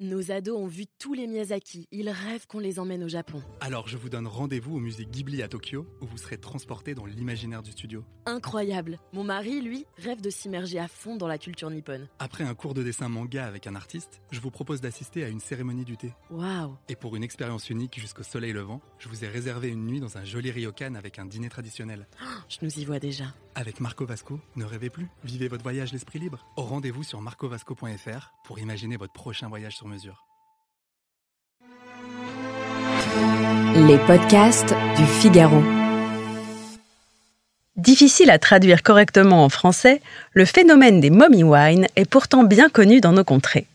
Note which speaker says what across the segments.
Speaker 1: Nos ados ont vu tous les Miyazaki. Ils rêvent qu'on les emmène au Japon.
Speaker 2: Alors je vous donne rendez-vous au musée Ghibli à Tokyo, où vous serez transportés dans l'imaginaire du studio.
Speaker 1: Incroyable. Mon mari, lui, rêve de s'immerger à fond dans la culture nippone.
Speaker 2: Après un cours de dessin manga avec un artiste, je vous propose d'assister à une cérémonie du thé.
Speaker 1: Waouh.
Speaker 2: Et pour une expérience unique jusqu'au soleil levant, je vous ai réservé une nuit dans un joli ryokan avec un dîner traditionnel.
Speaker 1: Je nous y vois déjà.
Speaker 2: Avec Marco Vasco, ne rêvez plus, vivez votre voyage l'esprit libre. Au rendez-vous sur marcovasco.fr pour imaginer votre prochain voyage sur mesure.
Speaker 3: Les podcasts du Figaro. Difficile à traduire correctement en français, le phénomène des mommy wine est pourtant bien connu dans nos contrées.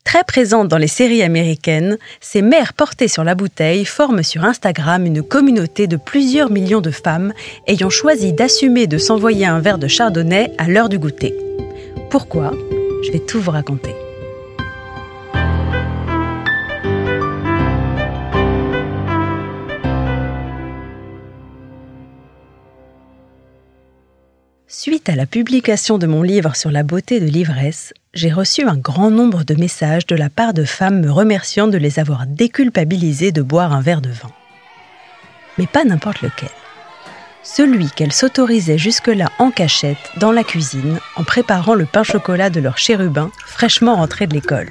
Speaker 3: Très présente dans les séries américaines, ces mères portées sur la bouteille forment sur Instagram une communauté de plusieurs millions de femmes ayant choisi d'assumer de s'envoyer un verre de chardonnay à l'heure du goûter. Pourquoi ? Je vais tout vous raconter. Suite à la publication de mon livre sur la beauté de l'ivresse, j'ai reçu un grand nombre de messages de la part de femmes me remerciant de les avoir déculpabilisées de boire un verre de vin. Mais pas n'importe lequel. Celui qu'elles s'autorisaient jusque-là en cachette, dans la cuisine, en préparant le pain chocolat de leur chérubin, fraîchement rentré de l'école.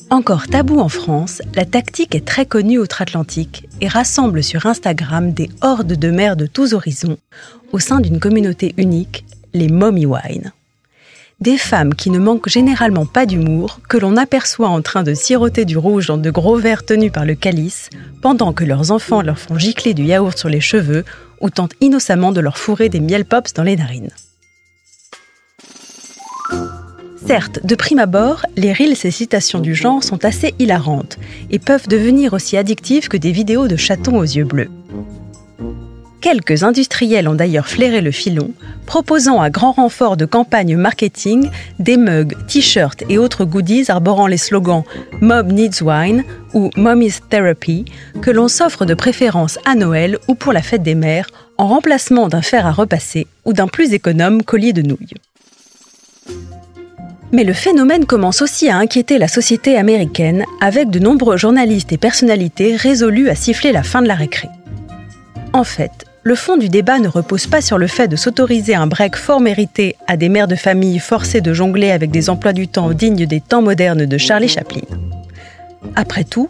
Speaker 3: Encore tabou en France, la tactique est très connue outre-Atlantique et rassemble sur Instagram des hordes de mères de tous horizons au sein d'une communauté unique, les mommy wine. Des femmes qui ne manquent généralement pas d'humour, que l'on aperçoit en train de siroter du rouge dans de gros verres tenus par le calice, pendant que leurs enfants leur font gicler du yaourt sur les cheveux ou tentent innocemment de leur fourrer des miel pops dans les narines. Certes, de prime abord, les reels et citations du genre sont assez hilarantes et peuvent devenir aussi addictives que des vidéos de chatons aux yeux bleus. Quelques industriels ont d'ailleurs flairé le filon, proposant à grand renfort de campagne marketing des mugs, t-shirts et autres goodies arborant les slogans « Mom needs wine » ou « Mommy's therapy » que l'on s'offre de préférence à Noël ou pour la fête des mères, en remplacement d'un fer à repasser ou d'un plus économe collier de nouilles. Mais le phénomène commence aussi à inquiéter la société américaine, avec de nombreux journalistes et personnalités résolus à siffler la fin de la récré. En fait, le fond du débat ne repose pas sur le fait de s'autoriser un break fort mérité à des mères de famille forcées de jongler avec des emplois du temps dignes des temps modernes de Charlie Chaplin. Après tout,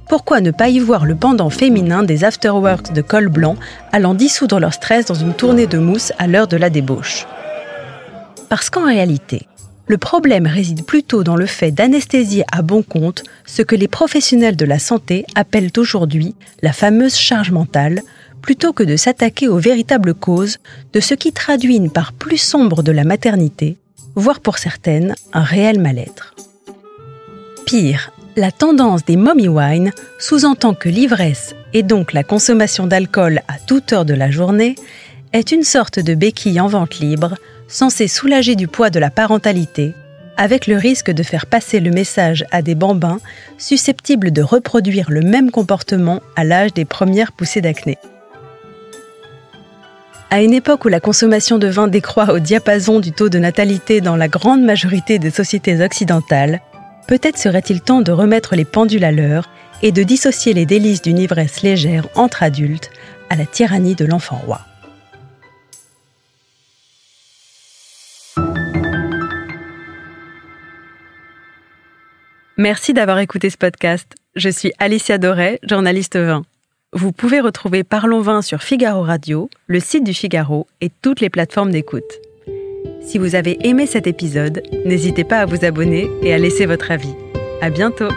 Speaker 3: pourquoi ne pas y voir le pendant féminin des afterworks de col blanc allant dissoudre leur stress dans une tournée de mousse à l'heure de la débauche ? Parce qu'en réalité, le problème réside plutôt dans le fait d'anesthésier à bon compte ce que les professionnels de la santé appellent aujourd'hui la fameuse charge mentale, plutôt que de s'attaquer aux véritables causes de ce qui traduit une part plus sombre de la maternité, voire pour certaines, un réel mal-être. Pire, la tendance des mommy wine sous-entend que l'ivresse, et donc la consommation d'alcool à toute heure de la journée, est une sorte de béquille en vente libre, censée soulager du poids de la parentalité, avec le risque de faire passer le message à des bambins susceptibles de reproduire le même comportement à l'âge des premières poussées d'acné. À une époque où la consommation de vin décroît au diapason du taux de natalité dans la grande majorité des sociétés occidentales, peut-être serait-il temps de remettre les pendules à l'heure et de dissocier les délices d'une ivresse légère entre adultes à la tyrannie de l'enfant roi. Merci d'avoir écouté ce podcast. Je suis Alicia Doré, journaliste vin. Vous pouvez retrouver Parlons Vin sur Figaro Radio, le site du Figaro et toutes les plateformes d'écoute. Si vous avez aimé cet épisode, n'hésitez pas à vous abonner et à laisser votre avis. À bientôt!